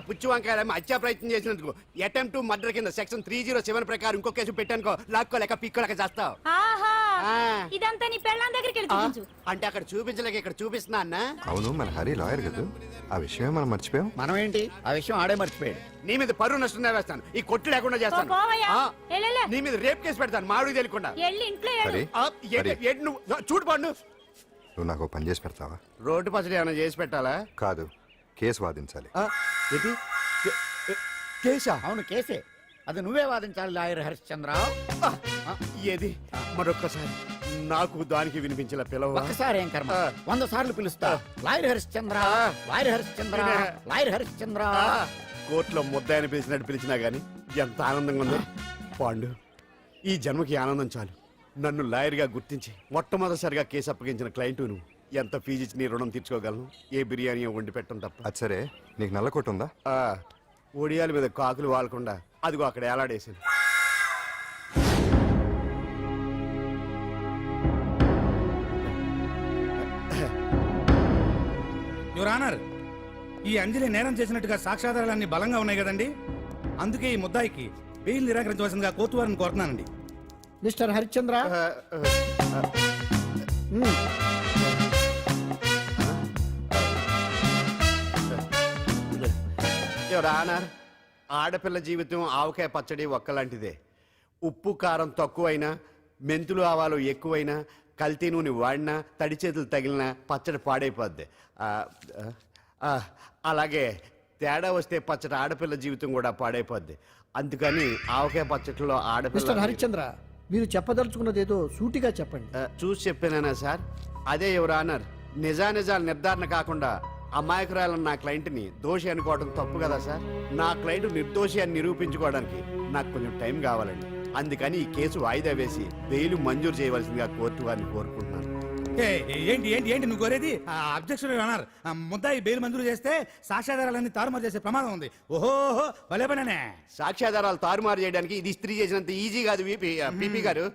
పుచ్చు వంకాయ హత్యా ప్రయత్నం చేసినందుకు అటెంప్ట్ టు మర్డర్ కింద సెక్షన్ 307 ప్రకారం ఇంకో కేసు పెట్టానుకో లాక్కోలేక పిక్కోలేక చేస్తావు. ఇదంతా నీ పెళ్ళాం దగ్గరికి వెళ్ళి అంటే అక్కడ చూపించలేక ఇక్కడ చూపిస్తున్నా అన్న. అవును, మన హరి లాయర్ కదా, ఆ విషయమే మనం మర్చిపోయాం. మనం ఏంటి ఆ విషయం ఆడే మర్చిపోయాడు. నీ మీద పరువు నష్టం వేస్తాను, ఈ కొట్టు లేకుండా చేస్తాను. నీ మీద రేప్ కేసు పెడతాను మాడు తెలియకుండా. చూడు పండు, నువ్వు నాకు పని చేసి పెడతావా? రోడ్డు పచ్చడి ఏమైనా చేసి పెట్టాలా? కాదు, కేసు వాదించాలి. కేసా? అవును కేసే, అది నువ్వే వాదించాలి లాయర్ హరిశ్చంద్ర. ఏది మరొక్కసారి నాకు దానికి వినిపించిన పిలవ. ఒక్కసారి ఏం కర్మ, 100 సార్లు పిలుస్తా. Lawyer Harishchandra, lawyer Harishchandra, lawyer Harishchandra. కోర్టులో ముద్దాయని పిలిచినట్టు పిలిచినా గానీ ఎంత ఆనందంగా ఉందో. పాండు, ఈ జన్మకి ఆనందం చాలు. నన్ను లాయర్ గా గుర్తించి మొట్టమొదటిసారిగా కేసు అప్పగించిన క్లయింట్ నువ్వు. ఎంత ఫీజు ఇచ్చి నీ రుణం తీర్చుకోగలను? ఏ బిర్యానీ వండి పెట్టడం తప్ప. అది సరే, నీకు నల్ల కొట్టు ఉందా? ఒడియాల మీద కాకులు వాలకుండా అదిగో అక్కడ ఏలాడేసింది. యువర్ ఆనర్, ఈ అంజలి నేరం చేసినట్టుగా సాక్ష్యాధారాలన్నీ బలంగా ఉన్నాయి కదండి. అందుకే ఈ ముద్దాయికి బెయిల్ నిరాకరించవలసిందిగా కోర్టు వారిని కోరుతున్నానండి. మిస్టర్ హరిశ్చంద్ర, యువర్ ఆనర్, ఆడపిల్ల జీవితం ఆవకాయ పచ్చడి ఒక్కలాంటిదే. ఉప్పు కారం తక్కువైనా, మెంతులు ఆవాలు ఎక్కువైనా, కల్తీ నూనె వాడినా, తడి చేతులు తగిలినా పచ్చడి పాడైపోద్ది. అలాగే తేడా వస్తే పచ్చడి ఆడపిల్ల జీవితం కూడా పాడైపోద్ది. అందుకని ఆవకాయ పచ్చడిలో ఆడపిల్ల. హరిశ్చంద్ర, మీరు చెప్పదలుచుకున్నది ఏదో సూటిగా చెప్పండి. చూసి చెప్పానా సార్? అదే యువర్ ఆనర్, నిజానిజాలు నిర్ధారణ కాకుండా అమాయకురాలను నా క్లయింట్ని దోషి అనుకోవడం తప్పు కదా సార్? నా క్లయింట్ నిర్దోషి అని నిరూపించుకోవడానికి నాకు కొంచెం టైం కావాలండి. అందుకని ఈ కేసు వాయిదా వేసి బెయిల్ మంజూరు చేయవలసిందిగా కోర్టు వారిని కోరుకుంటున్నాను. ఏంటి ఏంటి ఏంటి నువ్వు కోరేది? అబ్జెక్షన్ యువర్ ఆనర్, ముద్దాయి బెయిల్ మంజూరు చేస్తే సాక్ష్యాధారాలన్నీ తారుమారు చేసే ప్రమాదం ఉంది. ఓహో భలే పనేనే. సాక్ష్యాధారాలు తారుమారు చేయడానికి ఇది ఇస్త్రీ చేసినంత ఈజీ కాదు పీపీ గారు.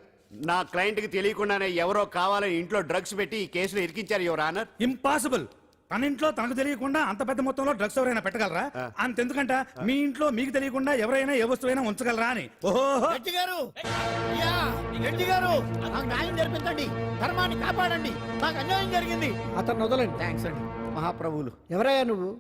నా క్లయింట్ కి తెలియకుండానే ఎవరో కావాలని ఇంట్లో డ్రగ్స్ పెట్టి ఈ కేసులో ఇరికించారు యువర్ ఆనర్. ఇంపాసిబుల్. తన ఇంట్లో తనకు తెలియకుండా అంత పెద్ద మొత్తంలో డ్రగ్స్ ఎవరైనా పెట్టగలరా? అంతెందుకంట మీ ఇంట్లో మీకు తెలియకుండా ఎవరైనా ఏ వస్తువైనా ఉంచగలరా అని. ఓహో న్యాయం జరిపించండి, ధర్మాన్ని కాపాడండి, నాకు అన్యాయం జరిగింది. అతను వదలండి. థ్యాంక్స్ అండి మహాప్రభువులు. ఎవరయ్యా నువ్వు?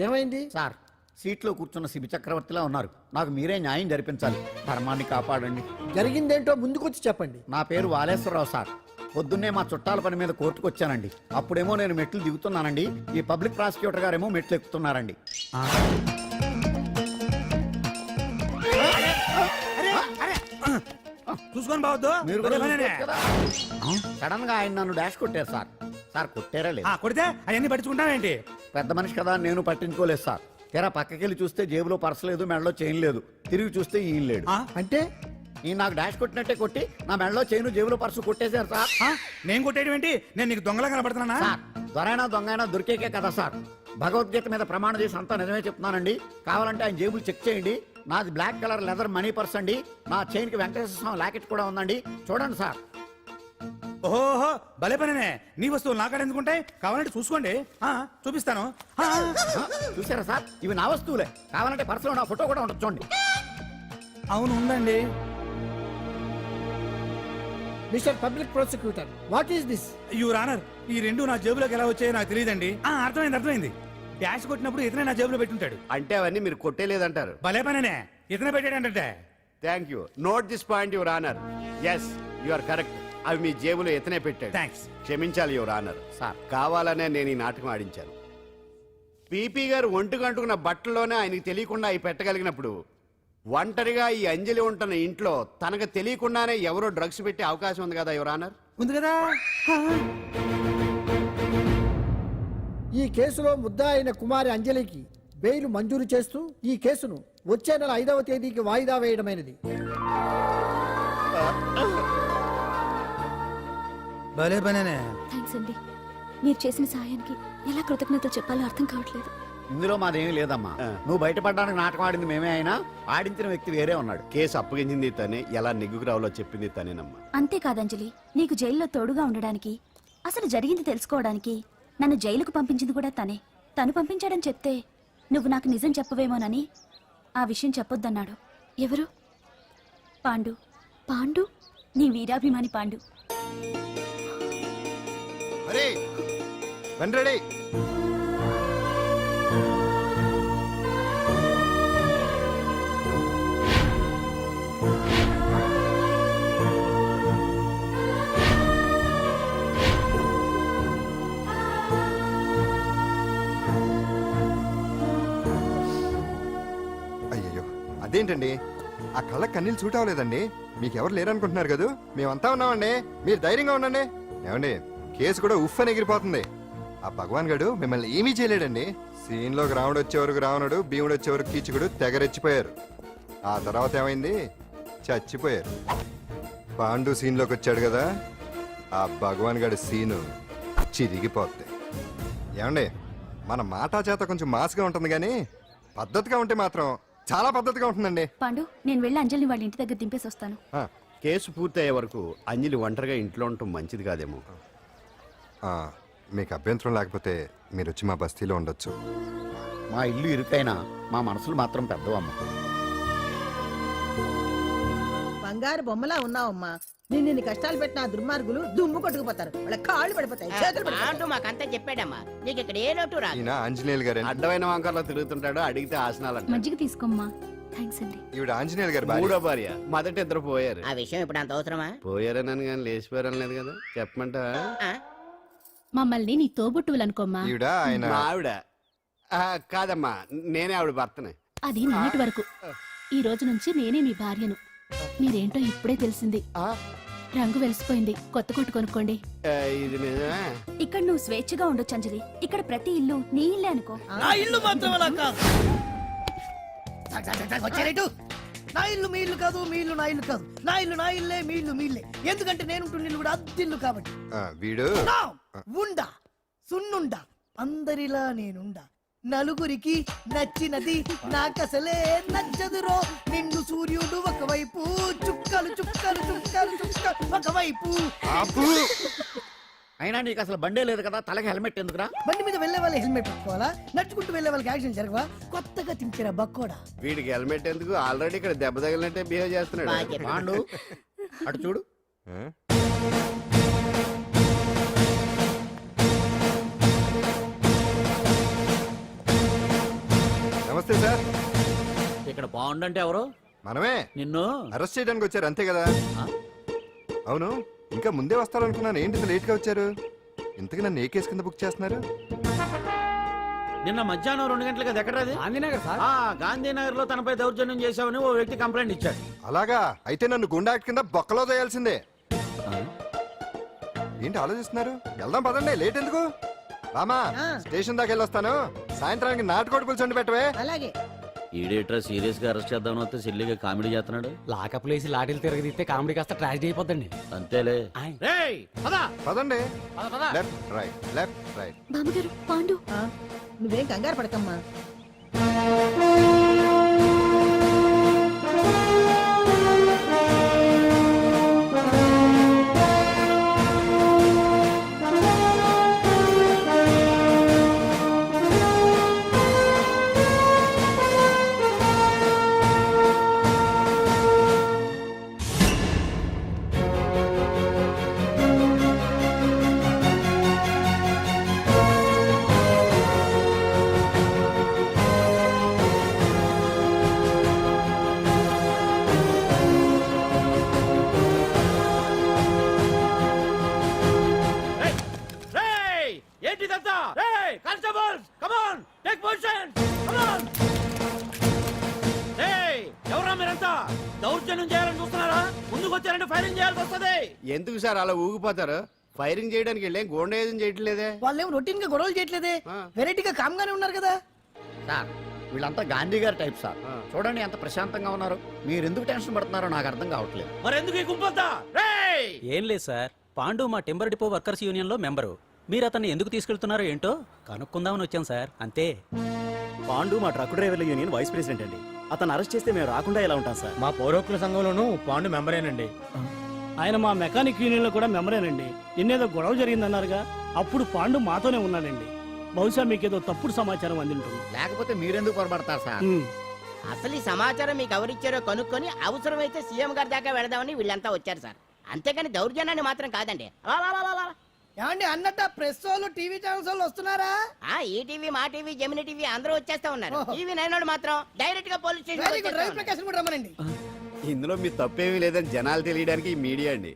ఏమైంది? సార్, సీట్లో కూర్చున్న శిబి చక్రవర్తిలా ఉన్నారు. నాకు మీరే న్యాయం జరిపించాలి, ధర్మాన్ని కాపాడండి. జరిగిందేంటో ముందుకొచ్చి చెప్పండి. నా పేరు వాలేశ్వరరావు సార్. పొద్దున్నే మా చుట్టాల పని మీద కోర్టుకు వచ్చానండి. అప్పుడేమో నేను మెట్లు దిగుతున్నానండి, ఈ పబ్లిక్ ప్రాసిక్యూటర్ గారేమో మెట్లు ఎక్కుతున్నారండి. చూసుకొని బావద్దు. మీరు సడన్ గా ఆయన నన్ను డాష్ కొట్టారు సార్. సార్ కొట్టారా లేదు? కొడితే అవన్నీ పట్టించుకుంటావేంటి? పెద్ద మనిషి కదా నేను పట్టించుకోలేదు సార్. తెరా పక్కకెళ్ళి చూస్తే జేబులో పర్స్ లేదు, మెడలో చైన్ లేదు. తిరిగి చూస్తే ఈయన లేడు. అంటే ఈ నాకు డాష్ కొట్టినట్టే కొట్టి నా మెడలో చైన్ జేబులో పర్సు కొట్టేశారు సార్. నేను కొట్టేయడం ఏంటి? నేను నీకు దొంగలా కనబడుతున్నా? సార్, దొరైనా దొంగైనా దొరికేకే కదా సార్. భగవద్గీత మీద ప్రమాణం చేసి అంతా నిజమే చెప్తున్నానండి. కావాలంటే ఆయన జేబులు చెక్ చేయండి. నాది black colour leather money purse అండి. నా చైన్ కి వెంకటేశ్వర స్వామి లాకెట్ కూడా ఉందండి, చూడండి సార్. ఓహో భలే పనే. నీ వస్తువులు నాకాడ ఎందుకుంటాయి? కావాలంటే చూసుకోండి, చూపిస్తాను. చూసారా సార్, ఇవి నా వస్తువులే. కావాలంటే పర్సులో నా ఫోటో కూడా ఉంటుంది, చూడండి. అవును ఉందండి. Mister public prosecutor, what is this? Your honour, ఈ రెండు నా జేబులోకి ఎలా వచ్చాయో నాకు తెలియదండి. అర్థమైంది. డాష్ కొట్టినప్పుడు ఇతనే నా జేబులో పెట్టుంటాడు. అంటే అవన్నీ మీరు కొట్టేలేదంటారు? భలే పనే, ఇతనే పెట్టాడంటే. Thank you. Note this point your honour. Yes, you are correct. అవి మీ జేబులో ఎతనే పెట్టాడు. థ్యాంక్స్. క్షమించాలి యువర్ ఆనర్. సార్, కావాలనే నేను ఈ నాటకం ఆడించాను. పీపీ గారు ఒంటికి అంటుకున్న బట్టల్లోనే ఆయనకి తెలియకుండా అవి పెట్టగలిగినప్పుడు ఒంటరిగా ఈ అంజలి ఉంటున్న ఇంట్లో తనకు తెలియకుండానే ఎవరో డ్రగ్స్ పెట్టే అవకాశం ఉంది కదా యువర్ ఆనర్? ఉంది కదా. ఈ కేసులో ముద్దా అయిన కుమారి అంజలికి బెయిల్ మంజూరు చేస్తూ ఈ కేసును వచ్చే నెల 5వ తేదీకి వాయిదా వేయడమైనది. భలే పనేనే. థాంక్స్ అండి, మీరు చేసిన సహాయానికి ఎలా కృతజ్ఞతలు చెప్పాలో అర్థం కావట్లేదు. ఇందులో మాదేమీ లేదమ్మా. నువ్వు బయటపడడానికి నాటకం ఆడింది మేమే అయినా ఆడించిన వ్యక్తి వేరే ఉన్నాడు. కేసు అప్పగించింది తనే, ఎలా నెగ్గుకు రావాలో చెప్పింది తనేనమ్మా. అంతేకాదంజలి, నీకు జైల్లో తోడుగా ఉండడానికి, అసలు జరిగింది తెలుసుకోవడానికి నన్ను జైలుకు పంపించింది కూడా తనే. తను పంపించాడని చెప్తే నువ్వు నాకు నిజం చెప్పవేమోనని ఆ విషయం చెప్పొద్దన్నాడు. ఎవరు? పాండు. పాండు, నీ వీరాభిమాని పాండు. అరే రెడీ. అయ్యయ్యో అదేంటండి, ఆ కళ్ళ కన్నీళ్ళు సూట్ అవ్వలేదండి. మీకెవరు లేరనుకుంటున్నారు కదా, మేమంతా ఉన్నామండి. మీరు ధైర్యంగా ఉండండి. ఏమండి, కేసు కూడా ఉఫ్ అని ఎగిరిపోతుంది. ఆ భగవాన్ గడు మిమ్మల్ని ఏమీ చేయలేడండి. సీన్లోకి రావణుడు వచ్చే వరకు రావణుడు, భీముడు వచ్చే వరకు కీచుకుడు తెగరెచ్చిపోయారు. ఆ తర్వాత ఏమైంది? చచ్చిపోయారు. పాండు సీన్లోకి వచ్చాడు కదా, ఆ భగవాన్ గడి సీను చిరిగిపోద్ది. ఏమండి, మన మాటా చేత కొంచెం మాస్గా ఉంటుంది కానీ పద్ధతిగా ఉంటే మాత్రం చాలా పద్ధతిగా ఉంటుందండి. పాండు, నేను వెళ్ళి అంజలిని వాళ్ళ ఇంటి దగ్గర దింపేసి వస్తాను. ఆ, కేసు పూర్తయ్యే వరకు అంజలి ఒంటరిగా ఇంట్లో ఉండటం మంచిది కాదేమో. ఆ, మీకు అభ్యంతరం లేకపోతే మీరు వచ్చి మా బస్తీలో ఉండొచ్చు. మా ఇల్లు ఇరుకైనా మా మనసులు మాత్రం పెద్దవమ్మ. బంగారు బొమ్మలా ఉన్నావమ్మా. నిన్ను కష్టాలు పెట్టిన ఆ దుర్మార్గులు దుమ్ము కొట్టుకుపోతారు. వాళ్ళ కాళ్ళు పడిపోతాయి, చేతులు పడిపోతాయి. అంటూ మాకంతా చెప్పాడమ్మా. నీకు ఇక్కడ ఏ లోటు రాదు. ఈయన ఆంజనేయులు గారు. అడ్డమైన వంకర్లో తిరుగుతుంటాడు, అడిగితే ఆసనాలంట. మజ్జిగ తీసుకోమ్మా. థ్యాంక్స్ అండి. ఈవిడ ఆంజనేయులు గారు భార్య. మూడో భార్య. మొదట ఇద్దరు పోయారు. ఆ విషయం ఇప్పుడు అంత అవసరమా? పోయారనని కానీ లేచిపోయారని లేదు కదా, చెప్పమంటా? ఆ? మమ్మల్ని నీ తోబుట్టువులనుకోమ్మా. ఈవిడ ఆయన. మా ఆవిడ. కాదమ్మా, నేనే ఆవిడ భర్తనే. అది నిన్నటి వరకు. ఈ రోజు నుంచి నేనే మీ భార్యను. మీరేంటో ఇప్పుడే తెలిసింది. రంగు వెలిసిపోయింది, కొత్త కొట్టు కొనుక్కోండి. ఇది నిజమే. ఇక్కడ నువ్వు స్వేచ్ఛగా ఉండొచ్చు అంజలి. ఇక్కడ ప్రతి ఇల్లు నీ ఇల్లే అనుకో. నా ఇల్లు మాత్రం అలా కాదు. వచ్చారేటు? నా ఇల్లు మీ ఇల్లు కాదు, మీ ఇల్లు నా ఇల్లు కాదు. నా ఇల్లు నా ఇల్లే, మీ ఇల్లు మీ ఇల్లే. ఎందుకంటే నేను ఇల్లు కూడా అద్దిల్లు కాబట్టి. వీడు నా ఉండా సున్నుండా అందరిలా నేనుండా. నలుగురికి నచ్చినది నాకసలే నచ్చదురో. నిండు సూర్యుడు ఒకవైపు, చుక్కలు చుక్కలు చుక్కలు చుక్కలు ఒకవైపు. అయినా నీకు అసలు బండే లేదు కదా, తలకి హెల్మెట్ ఎందుకురా? బండి మీద వెళ్లే వాళ్ళు హెల్మెట్ పెట్టుకోవాలా? నడుచుకుంటూ వెళ్లే వాళ్ళకి యాక్సిడెంట్ జరగవా? కొత్తగా తింటారా బక్కోడా? వీడికి హెల్మెట్ ఎందుకు? ఆల్రెడీ ఇక్కడ దెబ్బ తగిలినట్టే బిహేవ్ చేస్తున్నాడు. బాగా చెప్పావు. పాండు అటు చూడు. ఆ? నమస్తే సార్. ఇక్కడ బాగుండంటే ఎవరు? మనమే. నిన్ను అరెస్ట్ చేయడానికి వచ్చారు అంతే కదా? అవును, ఇంకా ముందే వస్తారనుకున్నాను. ఏంటి ఇంత లేట్ గా వచ్చారు? ఇంతకు నన్ను ఏ కేసు కింద బుక్ చేస్తున్నారు? నిన్న మధ్యాహ్నం 2 గంటలకు అది ఎక్కడది? గాంధీనగర్ లో తనపై దౌర్జన్యం చేశావని ఓ వ్యక్తి కంప్లైంట్ ఇచ్చాడు. అలాగా? అయితే నన్ను గుండా యాక్ట్ కింద బొక్కలో చేయాల్సిందే. ఏంటి ఆలోచిస్తున్నారు? వెళ్దాం పదండి, లేట్ ఎందుకు? రామా, స్టేషన్ దాకా వెళ్ళొస్తాను. సాయంత్రానికి నాటుకోడి పులుసు వండి పెట్టవే. అలాగే. ఈడేట్రా సీరియస్ గా అరెస్ట్ చేద్దామని వస్తే సిల్లిగా కామెడీ చేస్తున్నాడు. లాకప్ లేసి లాఠీలు తిరగదీస్తే కామెడీ కాస్త ట్రాజడీ అయిపోద్దండి. అంతేలే. రేయ్, పద. పదండి. పద, పద. Left right, left right. బామ్మగారు, పాండు. నువ్వేం కంగారు పడకమ్మా. రేయ్, ఏంటిదంతా? రేయ్, constables, come on, take position, come on. రేయ్, ఎవరా మీరంతా? దౌర్జన్యం చేయాలని చూస్తున్నారా? ముందుకు వచ్చారంటే ఫైరింగ్ చేయాల్సి వస్తది. ఎందుకు సార్ అలా ఊగిపోతారు? ఫైరింగ్ చేయడానికి వెళ్ళేం గోండేజం చేయట్లేదే. వాళ్ళేం రొటీన్ గా గొడవలు చేయట్లేదే. వెరైటీగా కామ్గానే ఉన్నారు కదా. సార్ వీళ్ళంతా గాంధీ గారి టైప్ సార్. చూడండి ఎంత ప్రశాంతంగా ఉన్నారు. మీరు ఎందుకు టెన్షన్ పడుతున్నారో నాకు అర్థం కావట్లేదు. మరి ఎందుకు ఈ గుంపంతా? రేయ్, ఏం లేదు సార్, పాండు మా టింబర్ డిపో వర్కర్స్ యూనియన్ లో మెంబరు. మీరు అతన్ని ఎందుకు తీసుకెళ్తున్నారో ఏంటో కనుక్కుందామని వచ్చాం సార్, అంతే. పాండు మా ట్రక్ డ్రైవర్ల యూనియన్ వైస్ ప్రెసిడెంట్ అండి. అతను అరెస్ట్ చేస్తే మేము రాకుండా ఎలా ఉంటాం సార్? మా పౌరోక్ల సంఘంలోనూ పాండు మెంబరేనండి. ఆయన మా మెకానిక్ యూనియన్ లో కూడా మెంబరేనండి. నిన్నేదో గొడవ జరిగిందన్నారుగా, అప్పుడు పాండు మాతోనే ఉన్నాడండి. బహుశా మీకేదో తప్పుడు సమాచారం అందింటుంది లేకపోతే మీరెందుకు పొరపడతారు సార్? అసలు ఈ సమాచారం మీకు ఎవరిచ్చారో కనుక్కొని అవసరమైతే సీఎం గారి దాకా వెళదామని వీళ్ళంతా వచ్చారు సార్. అంతేకాని దౌర్జన్యాన్ని మాత్రం కాదండి. ఏమండి అన్నట్ట ప్రెస్ వాళ్ళు టీవీ ఛానల్స్ వాళ్ళు వస్తున్నారా? ఈ టీవీ మా టీవీ జమిని టీవీ అందరూ వచ్చేస్తా ఉన్నారు. టీవీ నైన్ మాత్రం డైరెక్ట్ గా పోలీస్ స్టేషన్. రమ్మనండి. ఇందులో మీ తప్పేమీ లేదని జనాలు తెలియడానికి ఈ మీడియా అండి.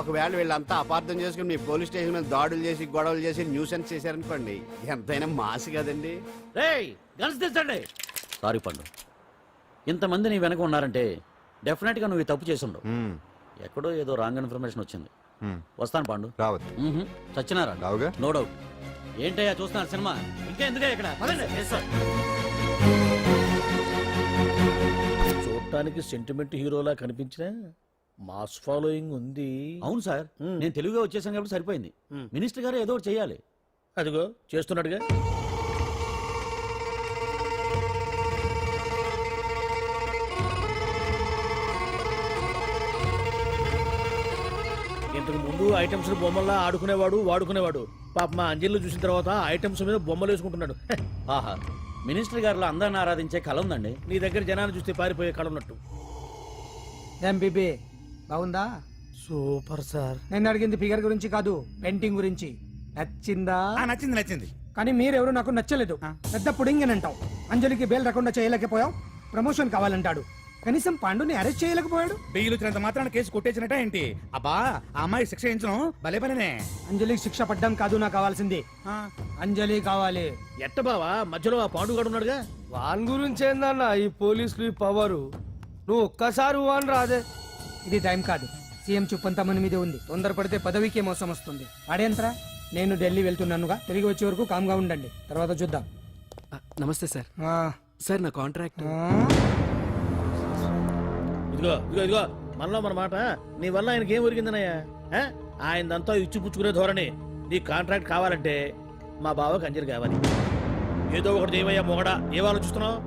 ఒకవేళ వీళ్ళంతా అపార్థం చేసుకుని మీ పోలీస్ స్టేషన్ మీద దాడులు చేసి గొడవలు చేసి న్యూసెన్స్ చేశారనుకోండి, ఎంతైనా మాసి కదండి. రేయ్ గన్స్ తెచ్చండి. సారీ పండు, ఇంతమంది నీ వెనక ఉన్నారంటే డెఫినెట్ గా నువ్వు ఈ తప్పు చేసి ఉండవు. ఎక్కడో ఏదో రాంగ్ ఇన్ఫర్మేషన్ వచ్చింది. వస్తాను పాండు. రావద్దు. చచ్చినారా? రావుగా. No doubt. ఏంటయ్యా చూస్తున్నారు సినిమా? ఇంకా ఎందుకే ఇక్కడ? చూడటానికి సెంటిమెంట్ హీరోలా కనిపించినా మాస్ ఫాలోయింగ్ ఉంది. అవును సార్, నేను తెలుగుగా వచ్చేసాను కాబట్టి సరిపోయింది. మినిస్టర్ గారు ఏదో ఒకటి చేయాలి. అదిగో చేస్తున్నాడుగా. ఇంతకు ముందు ఐటమ్స్ బొమ్మల్లా ఆడుకునేవాడు వాడుకునేవాడు. పాప మా అంజలిలో చూసిన తర్వాత ఐటమ్స్ మీద బొమ్మలు వేసుకుంటున్నాడు. ఆహా, మినిస్టర్ గారిలో అందరిని ఆరాధించే కళ ఉందండి. నీ దగ్గర జనాన్ని చూస్తే పారిపోయే కళ ఉన్నట్టు. ఎంబీబీ బాగుందా? Super sir. నేను అడిగింది ఫిగర్ గురించి కాదు, పెయింటింగ్ గురించి. నచ్చిందా? నచ్చింది నచ్చింది. కానీ మీరెవరు నాకు నచ్చలేదు. పెద్ద పుడింగ్ అంటావు. అంజలికి బెయిల్ రాకుండా చేయలేకపోయావు. ప్రమోషన్ కావాలంటాడు. కనీసం పాండుని అరెస్ట్ చేయలేకపోయాడు. బెయిల్ వచ్చినంత మాత్రాన కేసు కొట్టేసినట్ట ఏంటి? అబ్బా, ఆ అమ్మాయి శిక్ష వేయించడం భలే పనినే. అంజలికి శిక్ష పడ్డం కాదు నాకు కావాల్సింది. అంజలి కావాలి. ఎట్ట బావా, మధ్యలో ఆ పాండుగాడు ఉన్నాడుగా. వాన్ గురించి ఏందన్నా ఈ పోలీసులు పవరు? నువ్వు ఒక్కసారి వాన్ రాదే. ఇది టైం కాదు. సీఎం చూపంతా మన మీదే ఉంది. తొందరపడితే పదవికే మోసం వస్తుంది. అడేంతరా, నేను ఢిల్లీ వెళ్తున్నానుగా. తిరిగి వచ్చే వరకు కామ్గా ఉండండి, తర్వాత చూద్దాం. నమస్తే సార్. సార్ నా కాంట్రాక్ట్. ఇదిగో ఇదిగో ఇదిగో, మనలో మన మాట. నీ వల్ల ఆయనకి ఏం ఒరిగిందనయ్యా? ఆయనదంతా ఇచ్చి పుచ్చుకునే ధోరణి. నీ కాంట్రాక్ట్ కావాలంటే మా బావకి అంజలి కావాలి. ఏదో ఒకటి చేయమయ్యా మొగడా. ఏం ఆలోచిస్తున్నావు?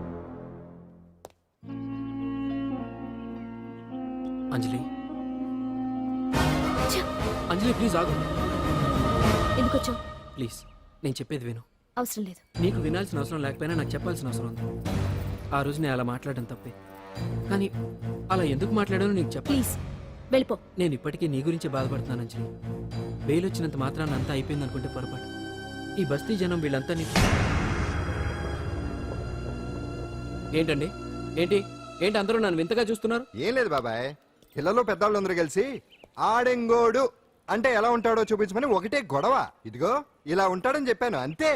అంజలి, అంజలి ప్లీజ్ ఆగు. ఎందుకు వచ్చావు? ప్లీజ్ నేను చెప్పేది విను. అవసరం లేదు. నీకు వినాల్సిన అవసరం లేకపోయినా నాకు చెప్పాల్సిన అవసరం ఉంది. ఆ రోజు నేను అలా మాట్లాడడం తప్పే, కానీ అలా ఎందుకు మాట్లాడానో నీకు చెప్ప. ప్లీజ్ వెళ్ళిపో. నేను ఇప్పటికీ నీ గురించి బాధపడుతున్నాను అంజలి. బెయిల్ వచ్చినంత మాత్రాన్ని అంతా అయిపోయింది అనుకుంటే పొరపాటు. ఈ బస్తీ జనం వీళ్ళంతా నీకు ఏంటండి? ఏంటి ఏంటి అందరూ నన్ను వింతగా చూస్తున్నారు? ఏం లేదు బాబాయ్, పిల్లలు పెద్దవాళ్ళు అందరూ కలిసి ఆడెంగోడు అంటే ఎలా ఉంటాడో చూపించమని ఒకటే గొడవ. ఇదిగో ఇలా ఉంటాడని చెప్పాను అంతే.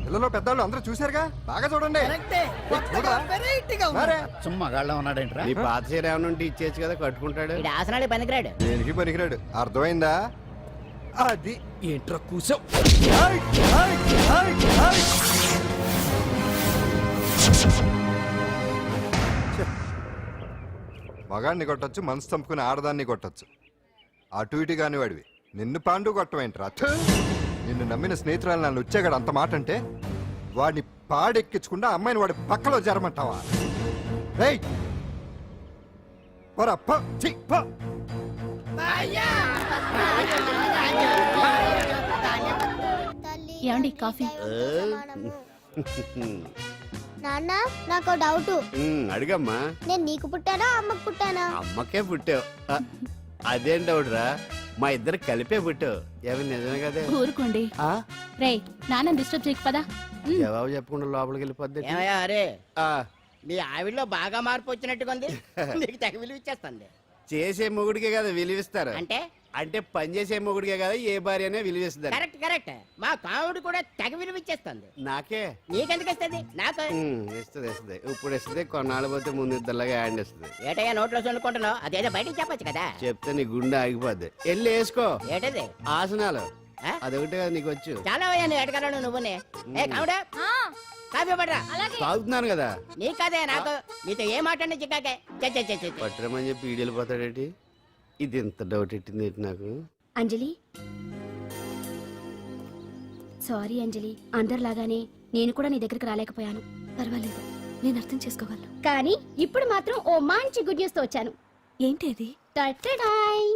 పిల్లలు పెద్దవాళ్ళు అందరూ చూశారుగా, బాగా చూడండి. మరే. సుమ్మా గాళ్ళ ఉన్నాడేంట్రా? నీ పాత చీర ఏమైనా ఉంటే ఇచ్చేచ్చు కదా, కట్టుకుంటాడు. ఇది ఆసనాలే పనికిరాడు. దేనికి పనికిరాడు, అర్థమైందా? అది ఏంట్రా కూసావు? మగాడిని కొట్టచ్చు, మనసు చంపుకుని ఆడదాన్ని కొట్టచ్చు. అటు ఇటు కాని వాడివి నిన్ను పాండు కొట్టమేంట్రా? నిన్ను నమ్మిన స్నేహితురాలు నన్ను వచ్చాగాడు అంత మాట అంటే వాడిని పాడెక్కించకుండా అమ్మాయిని వాడి పక్కలో జరమంటావా? రేయ్ పోరా, పో, ఛీ, పో. ఏమండి కాఫీ? నాన్న నాకు డౌట్. అడిగమ్మా. నేను నీకు పుట్టానా అమ్మకు పుట్టానా? అమ్మకే పుట్టావు. అదేం డౌట్ రా, మా ఇద్దరు కలిపే పుట్టావు. ఏమి నిజమే కదే. ఊరుకోండి. రేయ్ నాన్న డిస్టర్బ్ చేయకు పదా. జవాబు చెప్పకుండా లోపలికి వెళ్ళిపోద్ది. ఏమయ్యా అరే, మీ ఆవిడలో బాగా మార్పు వచ్చినట్టుగా ఉంది. నీకు తెగ విలువ ఇచ్చేస్తుంది. చేసే మొగుడికే కదా విలువిస్తారు. అంటే అంటే పని చేసే మొగుడికే కదా ఏ భార్య అనే విలువిస్తారు. Correct correct. మా కావుడు కూడా తెగ విలువ ఇచ్చేస్తుంది. నాకే నీకెందుకు ఇస్తుంది? నాకు ఇస్తుంది ఇస్తుంది. ఇప్పుడు ఇస్తుంది, కొన్నాళ్ళు పోతే ముందు ఇద్దరులాగా హ్యాండ్ ఇస్తుంది. ఏటయ్యా నోట్లో చల్లుకుంటున్నావు? అదేదో బయటికి చెప్పొచ్చు కదా. చెప్తే నీ గుండె ఆగిపోద్ది. వెళ్ళి వేసుకో. ఏటది? ఆసనాలు అదొకటి కదా నీకు వచ్చు. చాలా అయ్యా నువ్వు ఎడగలను నువ్వునే. ఏ కావుడా కాఫీ పడరా. తాగుతున్నాను కదా. నీ కదే నాకు. నీతో ఏ మాట్లాడి చిక్కాకే పట్టరమని చెప్పి ఈడెళ్ళిపోతాడేటి. ఇది ఎంత డౌట్ ఎట్టింది నాకు. అంజలి సారీ అంజలి, అందరిలాగానే నేను కూడా నీ దగ్గరికి రాలేకపోయాను. పర్వాలేదు, నేను అర్థం చేసుకోగలను. కానీ ఇప్పుడు మాత్రం ఓ మంచి గుడ్ న్యూస్ తో వచ్చాను. ఏంటి అది? టటడాయ్!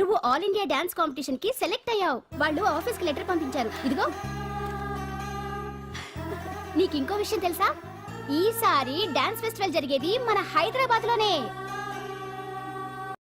నువ్వు ఆల్ ఇండియా డాన్స్ కాంపిటీషన్ కి సెలెక్ట్ అయ్యావు. వాళ్ళు ఆఫీస్ కి లెటర్ పంపించారు. ఇదిగో నీకు ఇంకో విషయం తెలుసా? ఈసారి డాన్స్ ఫెస్టివల్ జరిగేది మన హైదరాబాద్ లోనే.